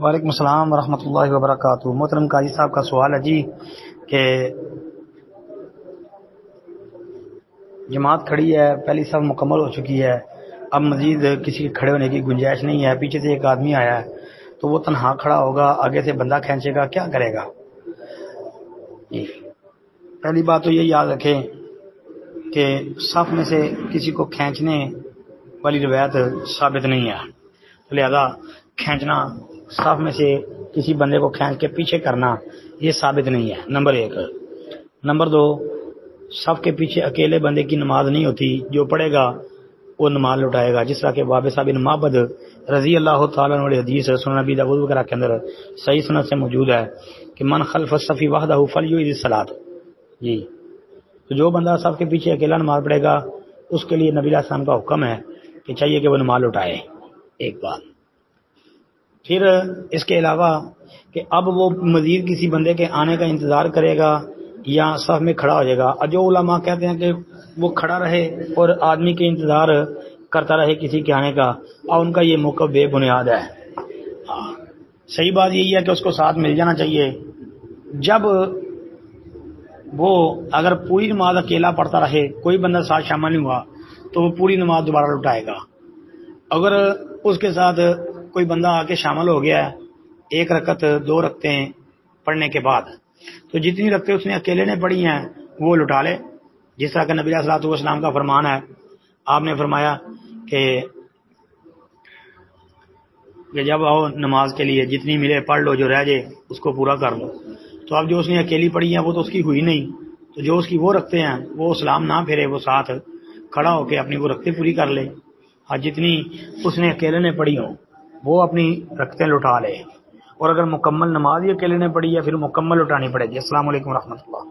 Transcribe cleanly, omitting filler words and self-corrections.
وعلیکم السلام ورحمۃ اللہ وبرکاتہ۔ محترم قاضی صاحب کا سوال ہے جی کہ جماعت کھڑی ہے، پہلی صف مکمل ہو چکی ہے، اب مزید کسی کے کھڑے ہونے کی گنجائش نہیں ہے، پیچھے سے ایک آدمی آیا ہے تو وہ تنہا کھڑا ہوگا، آگے سے بندہ کھینچے گا، کیا کرے گا؟ جی پہلی بات تو یہ یاد رکھیں کہ صف میں سے کسی کو کھینچنے والی روایت ثابت نہیں ہے، لہذا کھینچنا، صف میں سے کسی بندے کو کھینچ کے پیچھے کرنا، یہ ثابت نہیں ہے، نمبر ایک۔ نمبر دو، صف کے پیچھے اکیلے بندے کی نماز نہیں ہوتی، جو پڑھے گا وہ نماز لٹائے گا، جس طرح کہ وابصہ بن معبد رضی اللہ تعالیٰ عنہ حدیث سنن نبی داؤد وغیرہ کے اندر صحیح سند سے موجود ہے کہ من خلف الصف وحدہ فلیعد الصلاۃ۔ جی تو جو بندہ صف کے پیچھے اکیلا نماز پڑھے گا اس کے لیے نبی علیہ السلام کا حکم ہے کہ چاہیے کہ وہ نماز لٹائے، ایک بات۔ پھر اس کے علاوہ کہ اب وہ مزید کسی بندے کے آنے کا انتظار کرے گا یا صف میں کھڑا ہو جائے گا، اور جو علماء کہتے ہیں کہ وہ کھڑا رہے اور آدمی کے انتظار کرتا رہے کسی کے آنے کا، اور ان کا یہ موقف بے بنیاد ہے۔ صحیح بات یہی ہے کہ اس کو ساتھ مل جانا چاہیے۔ جب وہ اگر پوری نماز اکیلا پڑھتا رہے، کوئی بندہ ساتھ شامل نہیں ہوا، تو وہ پوری نماز دوبارہ لٹائے گا۔ اگر اس کے ساتھ کوئی بندہ آ کے شامل ہو گیا ہے ایک رکعت دو رکعتیں پڑھنے کے بعد، تو جتنی رکعتیں اس نے اکیلے نے پڑھی ہیں وہ لٹا لے، جس طرح کہ نبی علیہ الصلوۃ والسلام کا فرمان ہے۔ آپ نے فرمایا کہ جب آؤ نماز کے لیے جتنی ملے پڑھ لو، جو رہ جائے اس کو پورا کر لو۔ تو اب جو اس نے اکیلی پڑھی ہیں وہ تو اس کی ہوئی نہیں، تو جو اس کی وہ رکھتے ہیں وہ سلام نہ پھیرے، وہ ساتھ کھڑا ہو کے اپنی وہ رکعتیں پوری کر لے، اور جتنی اس نے اکیلے نے پڑھی ہوں وہ اپنی رکعتیں لٹا لے، اور اگر مکمل نماز ہی اکیلے نے پڑھی ہے پھر مکمل لٹانی پڑے گی۔ السلام علیکم ورحمۃ اللہ۔